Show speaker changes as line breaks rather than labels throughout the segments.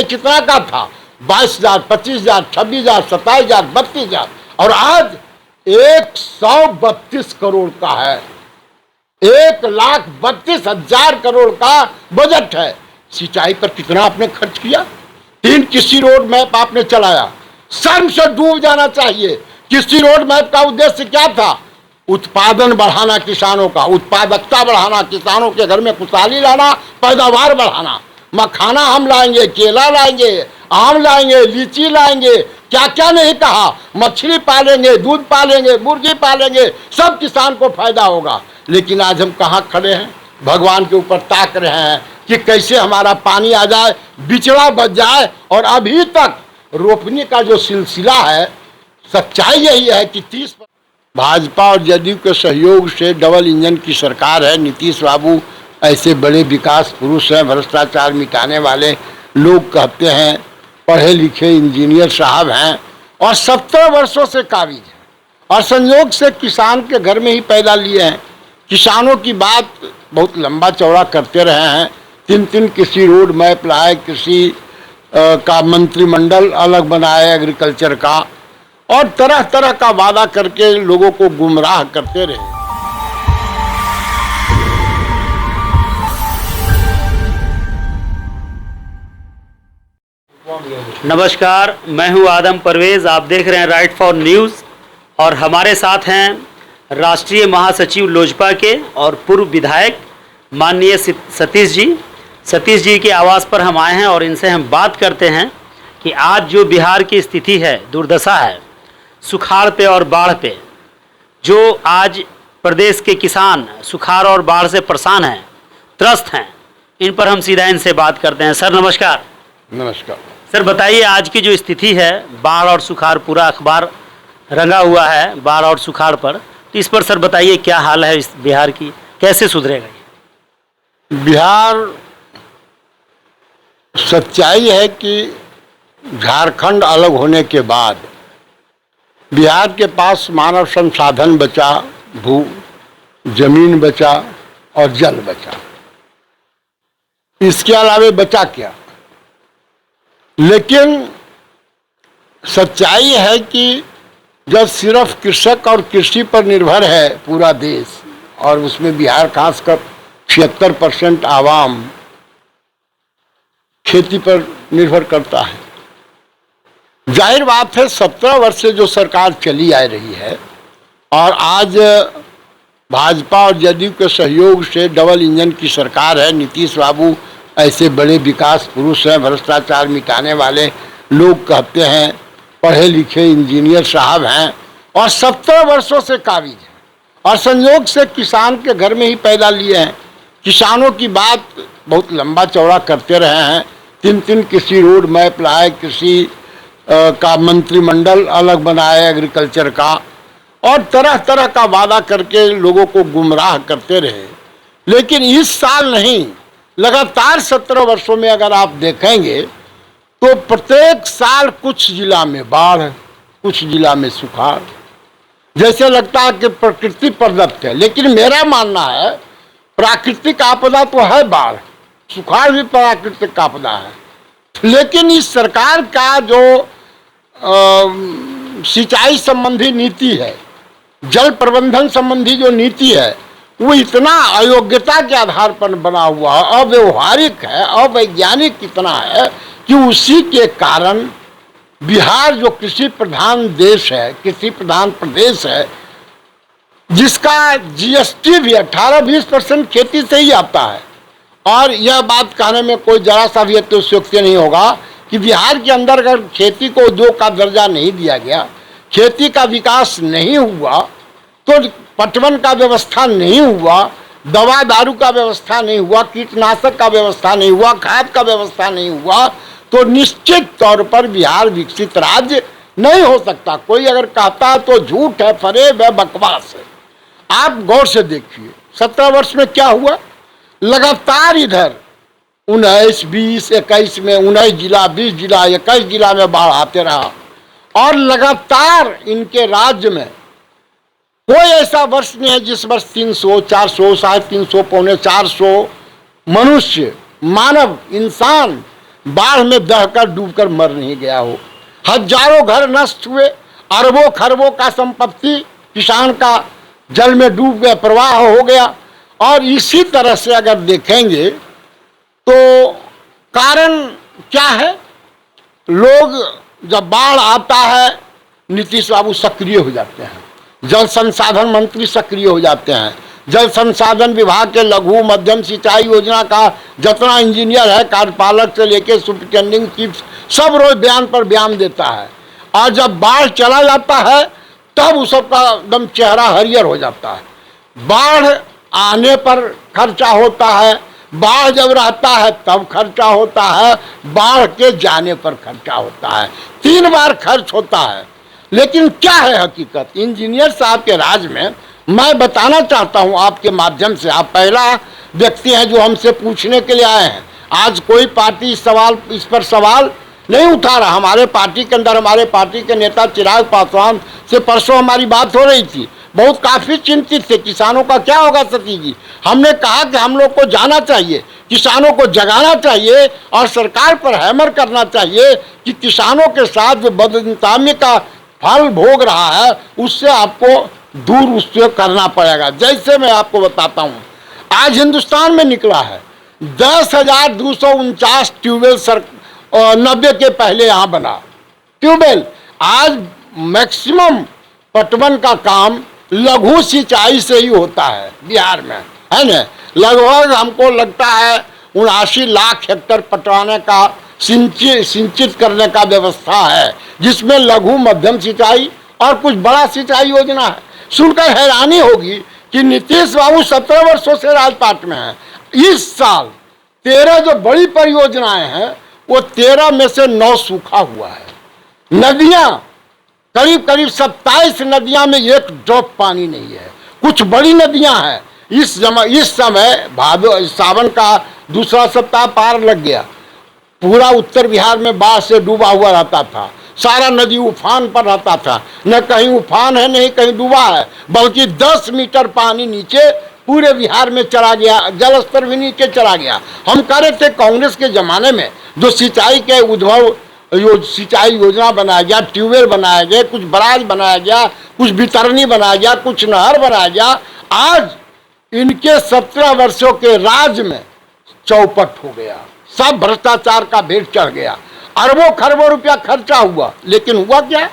कितना का था? 22,000, 25,000, 26,000, 27,000, 32,000 और आज 132 करोड़ का है। 1,32,000 करोड़ का बजट है। सिंचाई पर कितना आपने खर्च किया? 3 कृषि रोड मैप आपने चलाया। शर्म से डूब जाना चाहिए। कृषि रोड मैप का उद्देश्य क्या था? उत्पादन बढ़ाना, किसानों का उत्पादकता बढ़ाना, किसानों के घर में खुशहाली लाना, पैदावार बढ़ाना। मखाना हम लाएंगे, केला लाएंगे, आम लाएंगे, लीची लाएंगे, क्या क्या नहीं कहा। मछली पालेंगे, दूध पालेंगे, मुर्गी पालेंगे, सब किसान को फायदा होगा। लेकिन आज हम कहाँ खड़े हैं? भगवान के ऊपर ताक रहे हैं कि कैसे हमारा पानी आ जाए, बिचड़ा बच जाए। और अभी तक रोपने का जो सिलसिला है, सच्चाई यही है कि 30 भाजपा और जदयू के सहयोग से डबल इंजन की सरकार है। नीतीश बाबू ऐसे बड़े विकास पुरुष हैं, भ्रष्टाचार मिटाने वाले लोग कहते हैं, पढ़े लिखे इंजीनियर साहब हैं और 70 वर्षों से काबिज हैं और संयोग से किसान के घर में ही पैदा लिए हैं। किसानों की बात बहुत लंबा चौड़ा करते रहे हैं। 3 कृषि रोड मैप लाए, कृषि का मंत्रिमंडल अलग बनाए एग्रीकल्चर का, और तरह तरह का वादा करके लोगों को गुमराह करते रहे।
नमस्कार, मैं हूं आदम परवेज। आप देख रहे हैं राइट फॉर न्यूज़ और हमारे साथ हैं राष्ट्रीय महासचिव लोजपा के और पूर्व विधायक माननीय सतीश जी। सतीश जी के आवास पर हम आए हैं और इनसे हम बात करते हैं कि आज जो बिहार की स्थिति है, दुर्दशा है, सुखाड़ पे और बाढ़ पे, जो आज प्रदेश के किसान सुखाड़ और बाढ़ से परेशान हैं, त्रस्त हैं, इन पर हम सीधा इनसे बात करते हैं। सर नमस्कार।
नमस्कार
सर, बताइए आज की जो स्थिति है, बाढ़ और सुखाड़, पूरा अखबार रंगा हुआ है बाढ़ और सुखाड़ पर, तो इस पर सर बताइए क्या हाल है इस बिहार की, कैसे सुधरेगा ये?
बिहार, सच्चाई है कि झारखंड अलग होने के बाद बिहार के पास मानव संसाधन बचा, भू जमीन बचा और जल बचा। इसके अलावा बचा क्या? लेकिन सच्चाई है कि जब सिर्फ कृषक और कृषि पर निर्भर है पूरा देश, और उसमें बिहार खासकर 76% आवाम खेती पर निर्भर करता है। जाहिर बात है 17 वर्ष से जो सरकार चली आ रही है और आज भाजपा और जदयू के सहयोग से डबल इंजन की सरकार है। नीतीश बाबू ऐसे बड़े विकास पुरुष हैं, भ्रष्टाचार मिटाने वाले लोग कहते हैं, पढ़े लिखे इंजीनियर साहब हैं और 70 वर्षों से काबिज हैं और संयोग से किसान के घर में ही पैदा लिए हैं। किसानों की बात बहुत लंबा चौड़ा करते रहे हैं। 3 कृषि रोड मैप लाए, कृषि का मंत्रिमंडल अलग बनाए एग्रीकल्चर का, और तरह तरह का वादा करके लोगों को गुमराह करते रहे। लेकिन इस साल नहीं, लगातार 17 वर्षों में अगर आप देखेंगे तो प्रत्येक साल कुछ जिला में बाढ़, कुछ जिला में सुखाड़। जैसे लगता है कि प्रकृति प्रदत्त है, लेकिन मेरा मानना है प्राकृतिक आपदा तो है बाढ़, सुखाड़ भी प्राकृतिक आपदा है। लेकिन इस सरकार का जो सिंचाई संबंधी नीति है, जल प्रबंधन संबंधी जो नीति है, वो इतना अयोग्यता के आधार पर बना हुआ है, अव्यवहारिक है, अवैज्ञानिक इतना है कि उसी के कारण बिहार जो कृषि प्रधान देश है, कृषि प्रधान प्रदेश है, जिसका जीएसटी भी 18-20% खेती से ही आता है। और यह बात कहने में कोई जरा सा भी अतिशयोक्ति नहीं होगा कि बिहार के अंदर अगर खेती को उद्योग का दर्जा नहीं दिया गया, खेती का विकास नहीं हुआ, तो पटवन का व्यवस्था नहीं हुआ, दवा दारू का व्यवस्था नहीं हुआ, कीटनाशक का व्यवस्था नहीं हुआ, खाद का व्यवस्था नहीं हुआ, तो निश्चित तौर पर बिहार विकसित राज्य नहीं हो सकता। कोई अगर कहता है तो झूठ है, फरेब है, बकवास है। आप गौर से देखिए 17 वर्ष में क्या हुआ। लगातार इधर 19, 20, 21 में 19 जिला, 20 जिला, 21 जिला में बाढ़ आते रहा और लगातार इनके राज्य में कोई ऐसा वर्ष नहीं है जिस वर्ष 300, 400, 350, 350, 400 मनुष्य, मानव, इंसान बाढ़ में दहकर डूबकर मर नहीं गया हो। हजारों घर नष्ट हुए, अरबों खरबों का संपत्ति किसान का जल में डूब गया, प्रवाह हो गया। और इसी तरह से अगर देखेंगे तो कारण क्या है, लोग जब बाढ़ आता है नीतीश बाबू सक्रिय हो जाते हैं, जल संसाधन मंत्री सक्रिय हो जाते हैं, जल संसाधन विभाग के लघु मध्यम सिंचाई योजना का जितना इंजीनियर है, कार्यपालक से लेके सुपरिटेंडिंग चीफ, सब रोज बयान पर बयान देता है। और जब बाढ़ चला जाता है तब उस सबका एकदम चेहरा हरियर हो जाता है। बाढ़ आने पर खर्चा होता है, बाढ़ जब रहता है तब खर्चा होता है, बाढ़ के जाने पर खर्चा होता है, 3 बार खर्च होता है। लेकिन क्या है हकीकत इंजीनियर साहब के राज में, मैं बताना चाहता हूं आपके माध्यम से। आप पहला व्यक्ति हैं जो हमसे पूछने के लिए आए हैं। आज कोई पार्टी इस पर सवाल नहीं उठा रहा। हमारे पार्टी के अंदर हमारे पार्टी के नेता चिराग पासवान से परसों हमारी बात हो रही थी, बहुत काफ़ी चिंतित थे, किसानों का क्या होगा सतीश जी। हमने कहा कि हम लोग को जाना चाहिए, किसानों को जगाना चाहिए और सरकार पर हैमर करना चाहिए कि किसानों के साथ जो बदइंतजामी का फल भोग रहा है उससे आपको दूर उससे करना पड़ेगा। जैसे मैं आपको बताता हूँ, आज हिंदुस्तान में निकला है 10,249 ट्यूबवेल 90 के पहले यहाँ बना ट्यूबवेल। आज मैक्सिमम पटवन का काम लघु सिंचाई से ही होता है बिहार में, है ना। लगभग हमको लगता है 79 लाख हेक्टेयर पटवाने का सिंचित करने का व्यवस्था है, जिसमें लघु मध्यम सिंचाई और कुछ बड़ा सिंचाई योजना है। सुनकर हैरानी होगी कि नीतीश बाबू 17 वर्षों से राजपाट में है। इस साल 13 जो बड़ी परियोजनाएं हैं वो 13 में से 9 सूखा हुआ है। नदियां करीब 27 नदियां में एक ड्रॉप पानी नहीं है। कुछ बड़ी नदियां हैं। इस समय सावन का दूसरा सप्ताह पार लग गया, पूरा उत्तर बिहार में बाढ़ से डूबा हुआ रहता था, सारा नदी उफान पर रहता था, न कहीं उफान है नहीं कहीं डूबा है, बल्कि 10 मीटर पानी नीचे पूरे बिहार में चला गया, जल स्तर भी नीचे चला गया। हम कह रहे थे कांग्रेस के ज़माने में जो सिंचाई के सिंचाई योजना बनाया गया, ट्यूबवेल बनाया गया, कुछ बराज बनाया गया, कुछ वितरणी बनाया गया, कुछ नहर बनाया गया, आज इनके 17 वर्षों के राज में चौपट हो गया, सब भ्रष्टाचार का भेंट चढ़ गया, अरबों खरबों रुपया खर्चा हुआ। लेकिन हुआ क्या,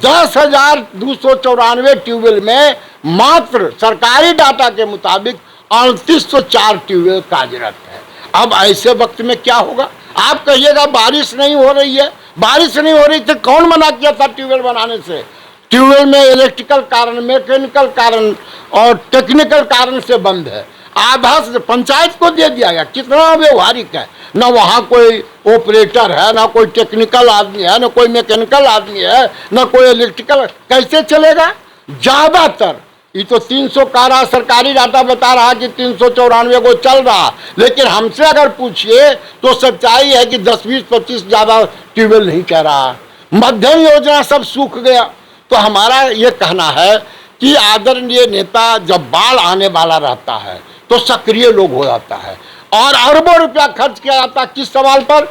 10,294 ट्यूबवेल में मात्र सरकारी डाटा के मुताबिक 3804 ट्यूबवेल कार्यरत है। अब ऐसे वक्त में क्या होगा, आप कहिएगा बारिश नहीं हो रही है, बारिश नहीं हो रही थी, कौन मना किया था ट्यूबवेल बनाने से। ट्यूबवेल में इलेक्ट्रिकल कारण, मैकेनिकल कारण और टेक्निकल कारण से बंद है। आधा पंचायत को दे दिया गया, कितना व्यवहारिक है। ना वहाँ कोई ऑपरेटर है, ना कोई टेक्निकल आदमी है, ना कोई मैकेनिकल आदमी है, ना कोई इलेक्ट्रिकल, कैसे चलेगा। ज़्यादातर ये तो 300 का रहा, सरकारी डाटा बता रहा कि 394 को चल रहा, लेकिन हमसे अगर पूछिए तो सच्चाई है कि 10, 20, 25 ज़्यादा ट्यूबवेल नहीं कह रहा। मध्यम योजना सब सूख गया। तो हमारा ये कहना है कि आदरणीय नेता जब बाढ़ आने वाला रहता है तो सक्रिय लोग हो जाता है और अरबों रुपया खर्च किया जाता है। किस सवाल पर,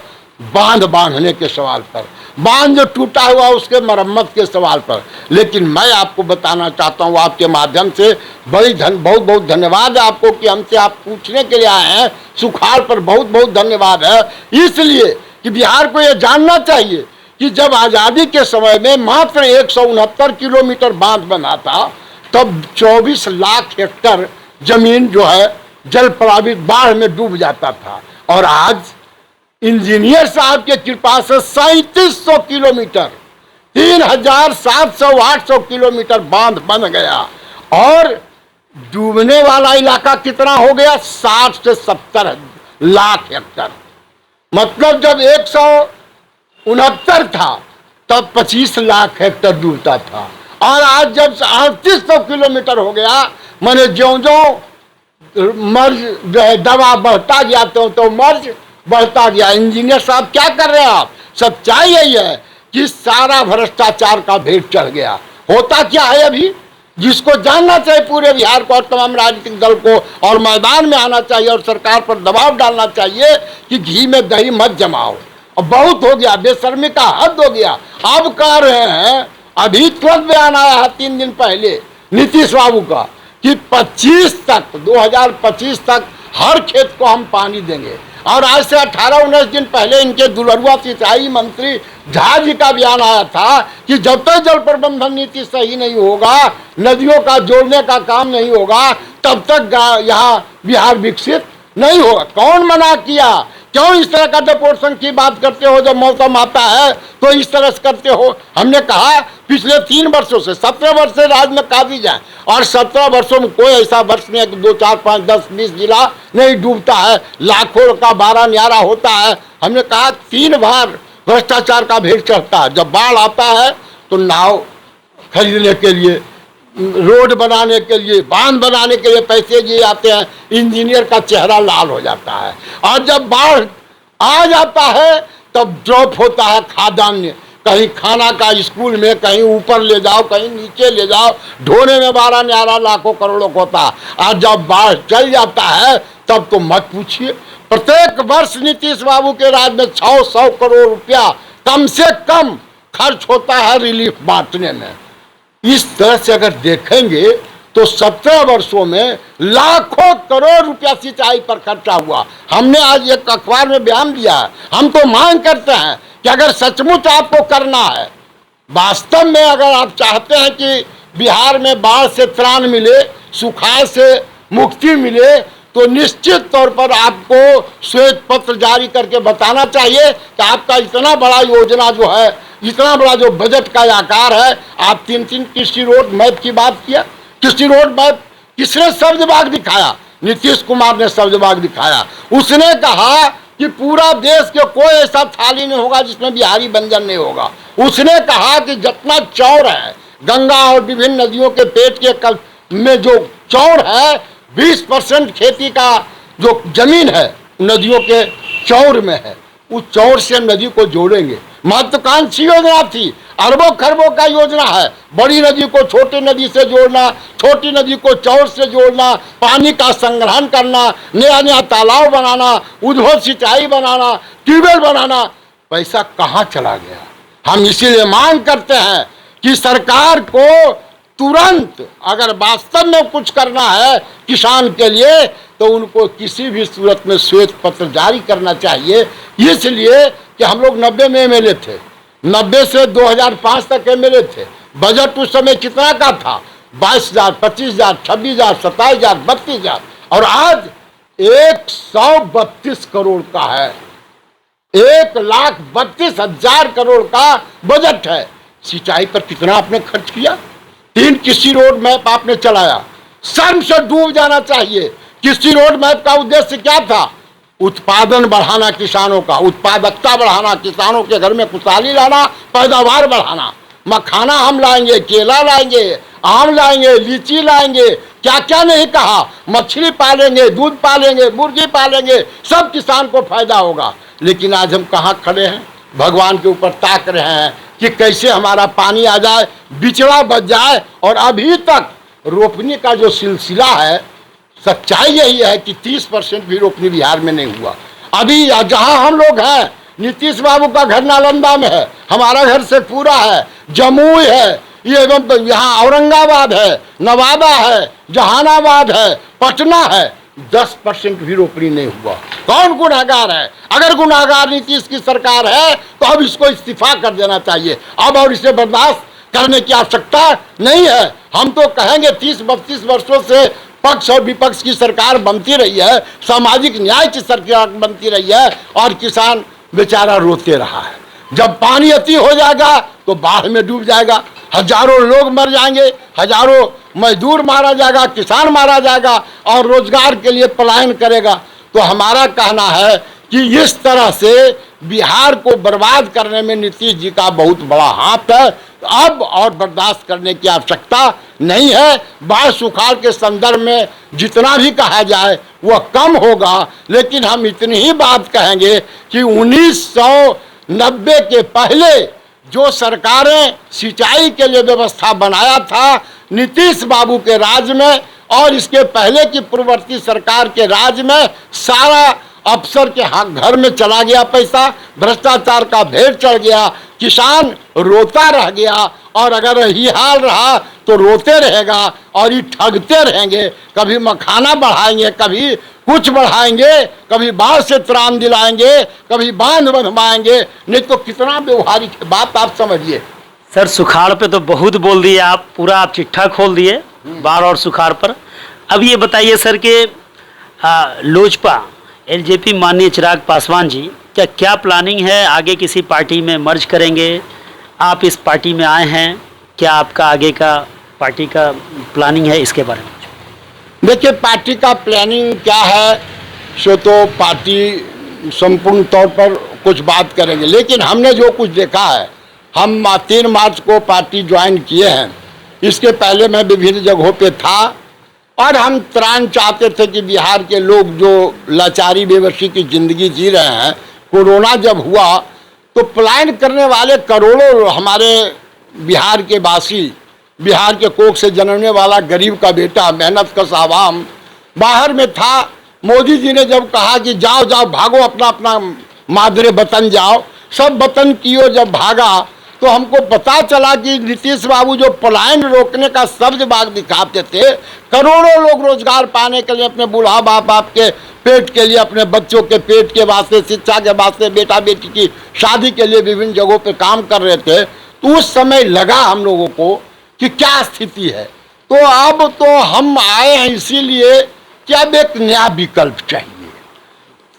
बांध बांधने के सवाल पर, बांध जो टूटा हुआ उसके मरम्मत के सवाल पर। लेकिन मैं आपको बताना चाहता हूँ आपके माध्यम से, बहुत बहुत धन्यवाद है आपको कि हमसे आप पूछने के लिए आए हैं। सुखाड़ पर बहुत बहुत धन्यवाद है, इसलिए कि बिहार को ये जानना चाहिए कि जब आज़ादी के समय में मात्र 169 किलोमीटर बांध बना था तब 24 लाख हेक्टेयर जमीन जो है जल प्लावित बाढ़ में डूब जाता था। और आज इंजीनियर साहब के कृपा से 3700 किलोमीटर, 3700-800 किलोमीटर बांध बन गया और डूबने वाला इलाका कितना हो गया, 60 से 70 लाख हेक्टेयर। मतलब जब 169 था तब 25 लाख हेक्टेयर डूबता था और आज जब 3800 किलोमीटर हो गया, मैंने ज्यों-ज्यों मर्ज जो है दवा बढ़ता गया तो मर्ज बढ़ता गया। इंजीनियर साहब क्या कर रहे हैं आप, सच्चाई यही है कि सारा भ्रष्टाचार का भेंट चढ़ गया। होता क्या है अभी, जिसको जानना चाहिए पूरे बिहार को और तमाम राजनीतिक दल को, और मैदान में आना चाहिए और सरकार पर दबाव डालना चाहिए कि घी में दही मत जमाओ। और बहुत हो गया, बेशर्मी का हद हो गया। अब कह रहे हैं, अभी तुरंत बयान आया है 3 दिन पहले नीतीश बाबू का कि 2025 तक हर खेत को हम पानी देंगे। और आज से 18-19 दिन पहले इनके दुलरुआ सिंचाई मंत्री झा जी का बयान आया था कि जब तक जल प्रबंधन नीति सही नहीं होगा, नदियों का जोड़ने का काम नहीं होगा, तब तक यहाँ बिहार विकसित नहीं होगा। कौन मना किया? क्यों इस तरह का डिपोर्शन की बात करते हो? जब मौसम आता है तो इस तरह से करते हो। हमने कहा पिछले 3 वर्षों से 17 वर्ष से राज्य में काफी जाए, और 17 वर्षों में कोई ऐसा वर्ष नहीं है कि 2, 4, 5, 10, 20 जिला नहीं डूबता है, लाखों का 12 न्यारा होता है। हमने कहा 3 बार भ्रष्टाचार का भेद चढ़ता है। जब बाढ़ आता है तो नाव खरीदने के लिए, रोड बनाने के लिए, बांध बनाने के लिए पैसे दिए जाते हैं, इंजीनियर का चेहरा लाल हो जाता है। और जब बाढ़ आ जाता है तब ड्रॉप होता है खाद्यान्न, कहीं खाना का स्कूल में, कहीं ऊपर ले जाओ, कहीं नीचे ले जाओ, ढोने में 12 न्यारा लाखों करोड़ों का होता है। और जब बाढ़ चल जाता है तब तो मत पूछिए। प्रत्येक वर्ष नीतीश बाबू के राज में 600 करोड़ रुपया कम से कम खर्च होता है रिलीफ बांटने में। इस तरह से अगर देखेंगे तो 17 वर्षों में लाखों करोड़ रुपया सिंचाई पर खर्चा हुआ। हमने आज एक अखबार में बयान दिया है, हम तो मांग करते हैं कि अगर सचमुच आपको करना है, वास्तव में अगर आप चाहते हैं कि बिहार में बाढ़ से त्राण मिले, सुखाड़ से मुक्ति मिले, तो निश्चित तौर पर आपको श्वेत पत्र जारी करके बताना चाहिए कि आपका इतना बड़ा योजना जो है, इतना बड़ा जो बजट का आकार है, आप 3 कृषि रोड मैप की बात किया। कृषि रोड मैप किसने शब्द बाग दिखाया? नीतीश कुमार ने शब्द बाग दिखाया। उसने कहा कि पूरा देश के कोई ऐसा थाली नहीं होगा जिसमें बिहारी व्यंजन नहीं होगा। उसने कहा कि जितना चौर है गंगा और विभिन्न नदियों के पेट के में जो चौर है, 20% खेती का जो जमीन है नदियों के चौर में है, उस चौर से नदी को जोड़ेंगे। महत्वाकांक्षी योजना थी, अरबों खरबों का योजना है। बड़ी नदी को छोटी नदी से जोड़ना, छोटी नदी को चौर से जोड़ना, पानी का संग्रहण करना, नया नया तालाब बनाना, उद्भव सिंचाई बनाना, ट्यूबवेल बनाना। पैसा कहाँ चला गया? हम इसीलिए मांग करते हैं कि सरकार को तुरंत अगर वास्तव में कुछ करना है किसान के लिए, तो उनको किसी भी सूरत में श्वेत पत्र जारी करना चाहिए। इसलिए कि हम लोग 90 में एमएलए थे, 90 से 2005 तक एमएलए थे। बजट उस समय कितना का था? 22,000, 25,000, 26,000, 27,000, 32,000, और आज 132 करोड़ का है। 1,32,000 करोड़ का बजट है। सिंचाई पर कितना आपने खर्च किया? 3 कृषि रोड मैप आपने चलाया, शर्म से डूब जाना चाहिए। कृषि रोड मैप का उद्देश्य क्या था? उत्पादन बढ़ाना, किसानों का उत्पादकता बढ़ाना, किसानों के घर में खुशहाली लाना, पैदावार बढ़ाना। मखाना हम लाएंगे, केला लाएंगे, आम लाएंगे, लीची लाएंगे, क्या क्या नहीं कहा। मछली पालेंगे, दूध पालेंगे, मुर्गी पालेंगे, सब किसान को फायदा होगा। लेकिन आज हम कहाँ खड़े हैं? भगवान के ऊपर ताक रहे हैं कि कैसे हमारा पानी आ जाए, बिचड़ा बच जाए। और अभी तक रोपनी का जो सिलसिला है, सच्चाई यही है कि 30% भी रोपनी बिहार में नहीं हुआ। अभी जहां हम लोग हैं, नीतीश बाबू का घर नालंदा में है, हमारा घर शेखपुरा है, जमुई है, ये यहाँ औरंगाबाद है, नवादा है, जहानाबाद है, पटना है, 10% भी रोपनी नहीं हुआ। कौन गुनहगार है? अगर गुनहगार नीतीश की सरकार है तो अब इसको इस्तीफा कर देना चाहिए अब, और इसे बर्दाश्त करने की आवश्यकता नहीं है। हम तो कहेंगे 30-32 वर्षों से पक्ष और विपक्ष की सरकार बनती रही है, सामाजिक न्याय की सरकार बनती रही है, और किसान बेचारा रोते रहा है। जब पानी अति हो जाएगा तो बाढ़ में डूब जाएगा, हजारों लोग मर जाएंगे, हजारों मजदूर मारा जाएगा, किसान मारा जाएगा, और रोजगार के लिए पलायन करेगा। तो हमारा कहना है कि इस तरह से बिहार को बर्बाद करने में नीतीश जी का बहुत बड़ा हाथ है। अब और बर्दाश्त करने की आवश्यकता नहीं है। बाढ़ सुखाड़ के संदर्भ में जितना भी कहा जाए वह कम होगा, लेकिन हम इतनी ही बात कहेंगे कि 1990 के पहले जो सरकारें सिंचाई के लिए व्यवस्था बनाया था नीतीश बाबू के राज में, और इसके पहले की पूर्ववर्ती सरकार के राज में, सारा अफसर के हाथ घर में चला गया पैसा, भ्रष्टाचार का भेड़ चढ़ गया, किसान रोता रह गया। और अगर यही हाल रहा तो रोते रहेगा और ये ठगते रहेंगे। कभी मखाना बढ़ाएंगे, कभी कुछ बढ़ाएंगे, कभी बाढ़ से त्राण दिलाएंगे, कभी बांध बनवाएंगे। नहीं तो कितना व्यवहारिक बात आप समझिए।
सर सुखाड़ पे तो बहुत बोल दिए आप, पूरा आप चिट्ठा खोल दिए बाढ़ और सुखाड़ पर। अब ये बताइए सर कि लोजपा एलजेपी माननीय चिराग पासवान जी क्या प्लानिंग है, आगे किसी पार्टी में मर्ज करेंगे? आप इस पार्टी में आए हैं, क्या आपका आगे का पार्टी का प्लानिंग है, इसके बारे में?
देखिए पार्टी का प्लानिंग क्या है सो तो पार्टी संपूर्ण तौर पर कुछ बात करेंगे, लेकिन हमने जो कुछ देखा है, हम 3 मार्च को पार्टी ज्वाइन किए हैं। इसके पहले मैं विभिन्न जगहों पे था और हम त्राण चाहते थे कि बिहार के लोग जो लाचारी बेबसी की ज़िंदगी जी रहे हैं, कोरोना जब हुआ तो पलायन करने वाले करोड़ों हमारे बिहार के वासी, बिहार के कोख से जन्मने वाला गरीब का बेटा, मेहनत कश आवाम बाहर में था। मोदी जी ने जब कहा कि जाओ जाओ भागो, अपना अपना मादरे वतन जाओ, सब वतन कियो जब भागा, तो हमको पता चला कि नीतीश बाबू जो पलायन रोकने का सब्ज बाग दिखाते थे, करोड़ों लोग रोजगार पाने के लिए अपने बूढ़ा बाप के पेट के लिए, अपने बच्चों के पेट के वास्ते, शिक्षा के वास्ते, बेटा बेटी की शादी के लिए विभिन्न जगहों पे काम कर रहे थे। तो उस समय लगा हम लोगों को कि क्या स्थिति है। तो अब तो हम आए हैं इसीलिए कि अब एक नया विकल्प चाहिए।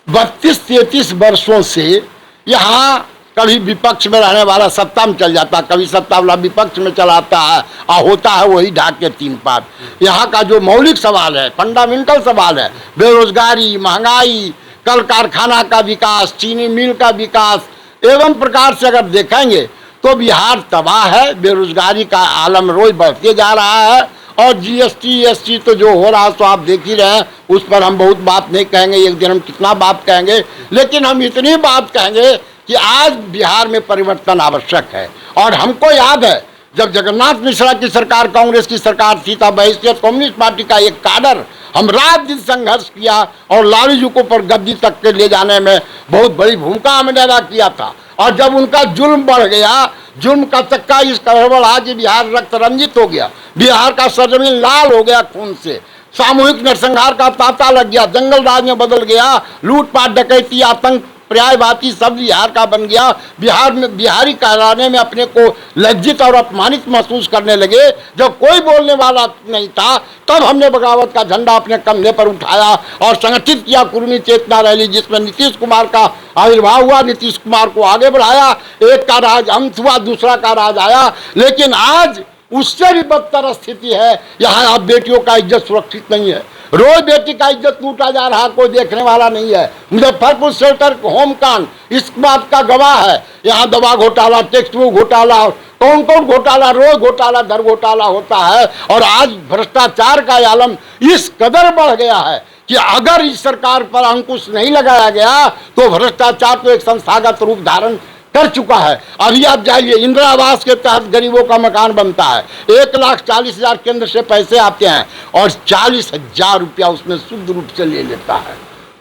32-33 वर्षों से यहाँ कभी विपक्ष में रहने वाला सत्ता में चल जाता, कभी सत्ता वाला विपक्ष में चलाता है और होता है वही ढाक के 3 पात। यहाँ का जो मौलिक सवाल है, फंडामेंटल सवाल है, बेरोजगारी, महंगाई, कल कारखाना का विकास, चीनी मिल का विकास, एवं प्रकार से अगर देखेंगे तो बिहार तबाह है। बेरोजगारी का आलम रोज बढ़ते जा रहा है और जीएसटी एसटी तो जो हो रहा है तो आप देख ही रहे हैं, उस पर हम बहुत बात नहीं कहेंगे, एक दिन हम कितना बात कहेंगे, लेकिन हम इतनी बात कहेंगे कि आज बिहार में परिवर्तन आवश्यक है। और हमको याद है जब जगन्नाथ मिश्रा की सरकार, कांग्रेस की सरकार थी, तब बहिष्कृत कम्युनिस्ट पार्टी का एक काडर हम रात दिन संघर्ष किया और लालू जी को पर गद्दी तक के ले जाने में बहुत बड़ी भूमिका हमने अदा किया था। और जब उनका जुल्म बढ़ गया, जुल्म का चक्का इस कदर बढ़ा कि बिहार रक्त रंजित हो गया, बिहार का सरजमीन लाल हो गया खून से, सामूहिक नरसंहार का तांता लग गया, जंगल राज में बदल गया, लूटपाट डकैती आतंक पर्यायवादी सब बिहार का बन गया। बिहार में बिहारी कहलाने में अपने को लज्जित और अपमानित महसूस करने लगे। जब कोई बोलने वाला नहीं था तब हमने बगावत का झंडा अपने कंधे पर उठाया और संगठित किया कुर्मी चेतना रैली, जिसमें नीतीश कुमार का आविर्भाव हुआ, नीतीश कुमार को आगे बढ़ाया, एक का राज अंत हुआ, दूसरा का राज आया। लेकिन आज उससे भी बदतर स्थिति है। यहाँ आप बेटियों का इज्जत सुरक्षित नहीं है, रोज बेटी का इज्जत लूटा जा रहा, कोई देखने वाला नहीं है। मुजफ्फरपुर शेल्टर होम कांड इस बात का गवाह है। यहाँ दवा घोटाला, टेक्स्ट बुक घोटाला, कौन कौन घोटाला, रोज घोटाला दर घोटाला होता है। और आज भ्रष्टाचार का आलम इस कदर बढ़ गया है कि अगर इस सरकार पर अंकुश नहीं लगाया गया तो भ्रष्टाचार तो एक संस्थागत रूप धारण कर चुका है। अभी आप जाइए, इंदिरा आवास के तहत गरीबों का मकान बनता है, 1,40,000 केंद्र से पैसे आते हैं और 40,000 रुपया उसमें शुद्ध रूप से ले लेता है।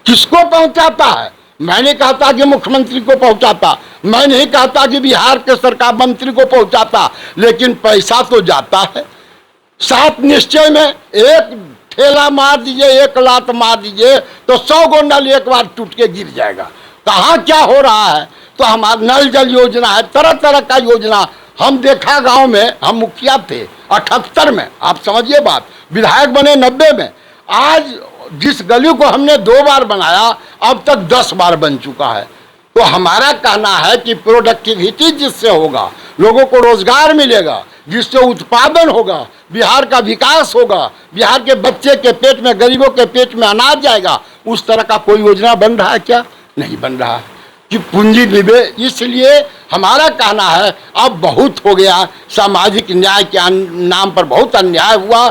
किसको पहुंचाता है? मैंने कहा था कि मुख्यमंत्री को पहुंचाता, मैं नहीं कहता कि बिहार के सरकार मंत्री को पहुंचाता, लेकिन पैसा तो जाता है। सात निश्चय में एक ठेला मार दीजिए, एक लात मार दीजिए तो 100 गोंडल एक बार टूट के गिर जाएगा। कहाँ क्या हो रहा है? तो हमारा नल जल योजना है, तरह तरह का योजना हम देखा। गांव में हम मुखिया थे 78 में, आप समझिए बात, विधायक बने 90 में। आज जिस गली को हमने 2 बार बनाया, अब तक 10 बार बन चुका है। तो हमारा कहना है कि प्रोडक्टिविटी जिससे होगा, लोगों को रोजगार मिलेगा, जिससे उत्पादन होगा, बिहार का विकास होगा, बिहार के बच्चे के पेट में, गरीबों के पेट में अनाज जाएगा, उस तरह का कोई योजना बन रहा है क्या? नहीं बन रहा है कि पूंजी निवेश। इसलिए हमारा कहना है अब बहुत हो गया, सामाजिक न्याय के नाम पर बहुत अन्याय हुआ।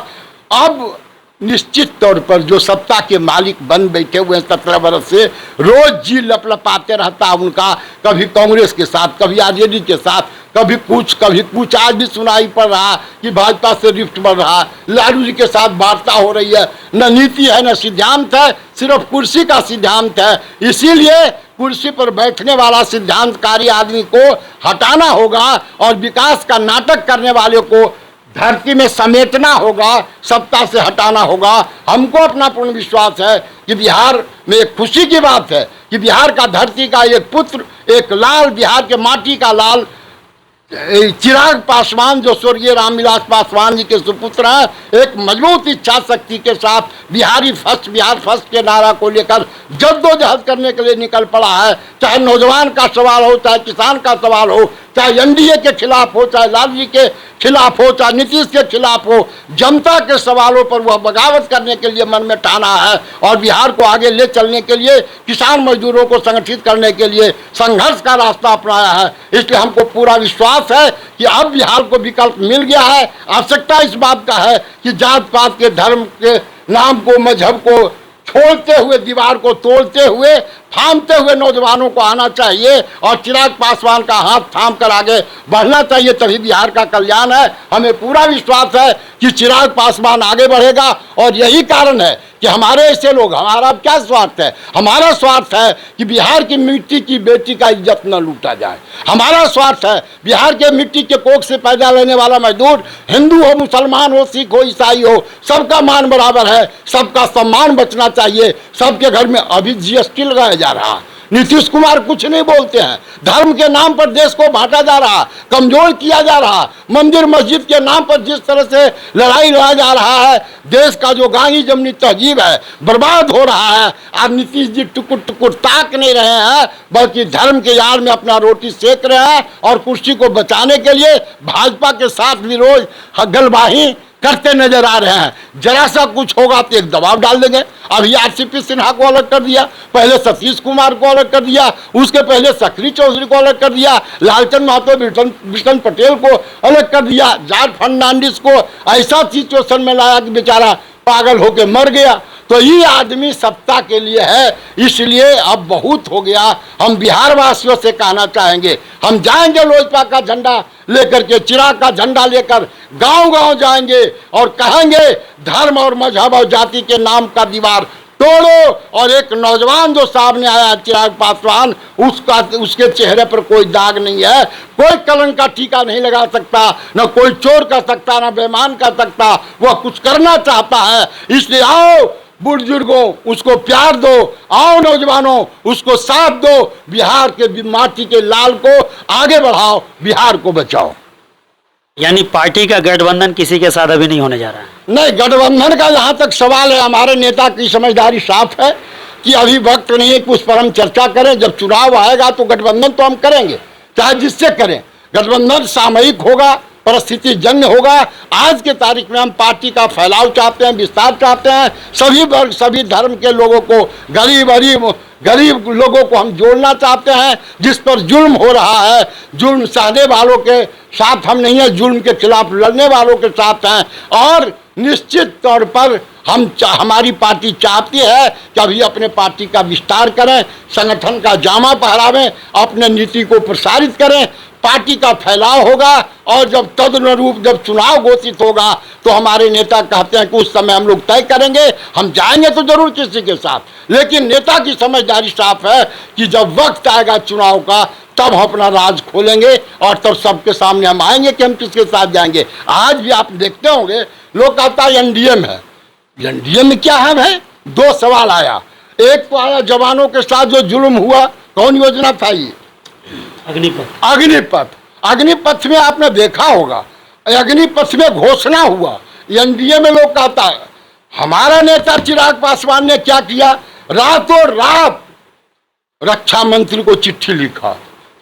अब निश्चित तौर पर जो सत्ता के मालिक बन बैठे हुए हैं 17 वर्ष से, रोज जी लपलपाते रहता है उनका, कभी कांग्रेस के साथ, कभी आरजेडी के साथ, कभी कुछ। आज भी सुनाई पड़ रहा कि भाजपा से रिफ्ट बढ़ रहा, लालू जी के साथ वार्ता हो रही है। न नीति है न सिद्धांत है, सिर्फ कुर्सी का सिद्धांत है। इसीलिए कुर्सी पर बैठने वाला सिद्धांतकारी आदमी को हटाना होगा और विकास का नाटक करने वाले को धरती में समेटना होगा, सत्ता से हटाना होगा। हमको अपना पूर्ण विश्वास है कि बिहार में एक खुशी की बात है कि बिहार का धरती का एक पुत्र, एक लाल, बिहार के माटी का लाल चिराग पासवान, जो स्वर्गीय रामविलास पासवान जी के सुपुत्र हैं, एक मजबूत इच्छा शक्ति के साथ बिहार फर्स्ट के नारा को लेकर जद्दोजहद करने के लिए निकल पड़ा है। चाहे नौजवान का सवाल हो, चाहे किसान का सवाल हो, चाहे एनडीए के खिलाफ हो, चाहे लालू जी के खिलाफ हो, चाहे नीतीश के खिलाफ हो, जनता के सवालों पर वह बगावत करने के लिए मन में ठाना है और बिहार को आगे ले चलने के लिए, किसान मजदूरों को संगठित करने के लिए संघर्ष का रास्ता अपनाया है। इसलिए हमको पूरा विश्वास है कि अब बिहार को विकल्प मिल गया है। आवश्यकता इस बात का है कि जात पात के, धर्म के नाम को, मजहब को छोड़ते हुए, दीवार को तोड़ते हुए, थामते हुए नौजवानों को आना चाहिए और चिराग पासवान का हाथ थाम कर आगे बढ़ना चाहिए, तभी बिहार का कल्याण है। हमें पूरा विश्वास है कि चिराग पासवान आगे बढ़ेगा और यही कारण है कि हमारे ऐसे लोग, हमारा क्या स्वार्थ है? हमारा स्वार्थ है कि बिहार की मिट्टी की बेटी का इज्जत न लूटा जाए। हमारा स्वार्थ है बिहार के मिट्टी के कोख से पैदा लेने वाला मजदूर, हिंदू हो, मुसलमान हो, सिख हो, ईसाई हो, सबका मान बराबर है, सबका सम्मान बचना चाहिए। सबके घर में अभी जीएसटी लगाया जा रहा, नीतीश कुमार कुछ नहीं बोलते हैं। धर्म के नाम पर देश को बांटा जा रहा, कमजोर किया जा रहा, मंदिर मस्जिद के नाम पर जिस तरह से लड़ाई लड़ा जा रहा है, देश का जो गांगी जमनी तहजीब है बर्बाद हो रहा है। आज नीतीश जी टुकुर टुकुर ताक नहीं रहे हैं, बल्कि धर्म के यार में अपना रोटी सेक रहे हैं और कुर्सी को बचाने के लिए भाजपा के साथ भी रोज गलबाही करते नजर आ रहे हैं। जरा सा कुछ होगा तो एक दबाव डाल देंगे। अभी आरसीपी सिन्हा को अलग कर दिया, पहले सतीश कुमार को अलग कर दिया, उसके पहले सकरी चौधरी को अलग कर दिया, लालचंद महतो, बिशन पटेल को अलग कर दिया, जॉर्ज फर्नांडिस को ऐसा सिचुएशन में लाया कि बेचारा पागल होके मर गया। तो ये आदमी सत्ता के लिए है, इसलिए अब बहुत हो गया। हम बिहार वासियों से कहना चाहेंगे, हम जाएंगे लोजपा का झंडा लेकर के, चिराग का झंडा लेकर गांव-गांव जाएंगे और कहेंगे धर्म और मजहब और जाति के नाम का दीवार तोड़ो। और एक नौजवान जो सामने आया चिराग पासवान, उसके चेहरे पर कोई दाग नहीं है, कोई कलंक का टीका नहीं लगा सकता, न कोई चोर कर सकता, न बेईमान कर सकता। वह कुछ करना चाहता है। इसलिए आओ बुजुर्गों, उसको प्यार दो, आओ नौजवानों, उसको साथ दो, बिहार के माटी के लाल को आगे बढ़ाओ, बिहार को बचाओ।
यानी पार्टी का गठबंधन किसी के साथ अभी नहीं होने जा रहा है?
नहीं, गठबंधन का जहाँ तक सवाल है, हमारे नेता की समझदारी साफ है कि अभी वक्त नहीं है कि उस पर हम चर्चा करें। जब चुनाव आएगा तो गठबंधन तो हम करेंगे, चाहे जिससे करें। गठबंधन सामयिक होगा, परिस्थिति जन्य होगा। आज के तारीख में हम पार्टी का फैलाव चाहते हैं, विस्तार चाहते हैं। सभी वर्ग, सभी धर्म के लोगों को, गरीब लोगों को हम जोड़ना चाहते हैं। जिस पर जुल्म हो रहा है, जुल्म सहने वालों के साथ हम नहीं है, जुल्म के खिलाफ लड़ने वालों के साथ हैं। और निश्चित तौर पर हमारी पार्टी चाहती है कि अभी अपने पार्टी का विस्तार करें, संगठन का जामा पहरावें, अपने नीति को प्रसारित करें, पार्टी का फैलाव होगा। और जब तदनुरूप जब चुनाव घोषित होगा तो हमारे नेता कहते हैं कि उस समय हम लोग तय करेंगे। हम जाएंगे तो जरूर किसी के साथ, लेकिन नेता की समझदारी साफ है कि जब वक्त आएगा चुनाव का तब हम अपना राज खोलेंगे और तब सबके सामने हम आएंगे कि हम किसके साथ जाएंगे। आज भी आप देखते होंगे लोग कहता है एनडीए में है। एनडीए में क्या है भाई? दो सवाल आया। एक तो आया जवानों के साथ जो जुल्म हुआ, कौन योजना था ये? अग्निपथ में आपने देखा होगा, अग्निपथ में घोषणा हुआ। एनडीए में लोग कहता है, हमारा नेता चिराग पासवान ने क्या किया, रातों रात रक्षा मंत्री को चिट्ठी लिखा,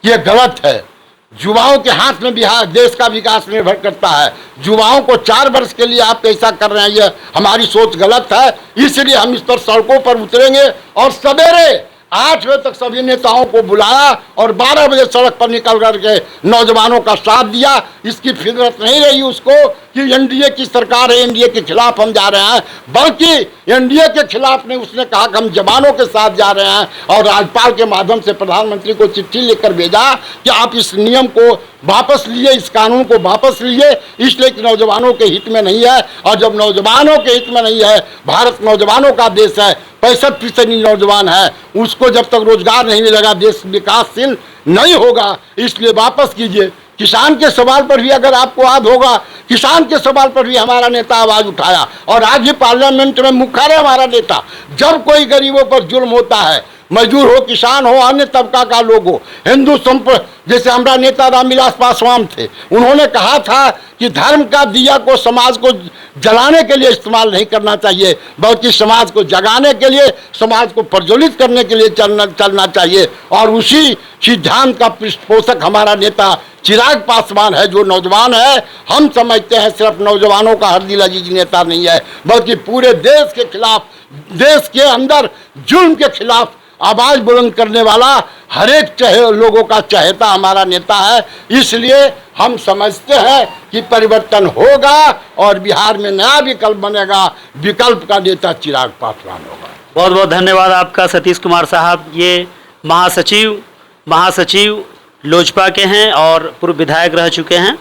ये गलत है। युवाओं के हाथ में बिहार देश का विकास निर्भर करता है। युवाओं को 4 वर्ष के लिए आप ऐसा कर रहे हैं, ये हमारी सोच गलत है। इसलिए हम इस पर सड़कों पर उतरेंगे और सवेरे 8 बजे तक सभी नेताओं को बुलाया और 12 बजे सड़क पर निकल करके नौजवानों का साथ दिया। इसकी फितरत नहीं रही उसको कि एनडीए की सरकार है, एनडीए के खिलाफ हम जा रहे हैं, बल्कि एनडीए के खिलाफ नहीं, उसने कहा कि हम जवानों के साथ जा रहे हैं और राज्यपाल के माध्यम से प्रधानमंत्री को चिट्ठी लिखकर भेजा कि आप इस नियम को वापस लिए, इस कानून को वापस लिए, इसलिए कि नौजवानों के हित में नहीं है। और जब नौजवानों के हित में नहीं है, भारत नौजवानों का देश है, 65% नौजवान है, उसको जब तक रोजगार नहीं मिलेगा देश विकासशील नहीं होगा, इसलिए वापस कीजिए। किसान के सवाल पर भी अगर आपको याद होगा, किसान के सवाल पर भी हमारा नेता आवाज उठाया और आज ही पार्लियामेंट में मुखर है हमारा नेता। जब कोई गरीबों पर जुल्म होता है, मजदूर हो, किसान हो, अन्य तबका का लोग हो, हिंदू संप्रदाय, जैसे हमारा नेता रामविलास पासवान थे, उन्होंने कहा था कि धर्म का दिया को समाज को जलाने के लिए इस्तेमाल नहीं करना चाहिए, बल्कि समाज को जगाने के लिए, समाज को प्रज्वलित करने के लिए चलना चाहिए। और उसी सिद्धांत का पृष्ठपोषक हमारा नेता चिराग पासवान है, जो नौजवान है। हम समझते हैं सिर्फ नौजवानों का हरदिल अजीज नेता नहीं है, बल्कि पूरे देश के खिलाफ, देश के अंदर जुल्म के खिलाफ आवाज बुलंद करने वाला हर एक लोगों का चहेता हमारा नेता है। इसलिए हम समझते हैं कि परिवर्तन होगा और बिहार में नया विकल्प बनेगा। विकल्प का नेता चिराग पासवान होगा।
बहुत बहुत धन्यवाद आपका सतीश कुमार साहब। ये महासचिव लोजपा के हैं और पूर्व विधायक रह चुके हैं।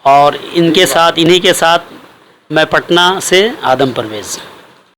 और इन्हीं के साथ मैं पटना से आदम परवेज़।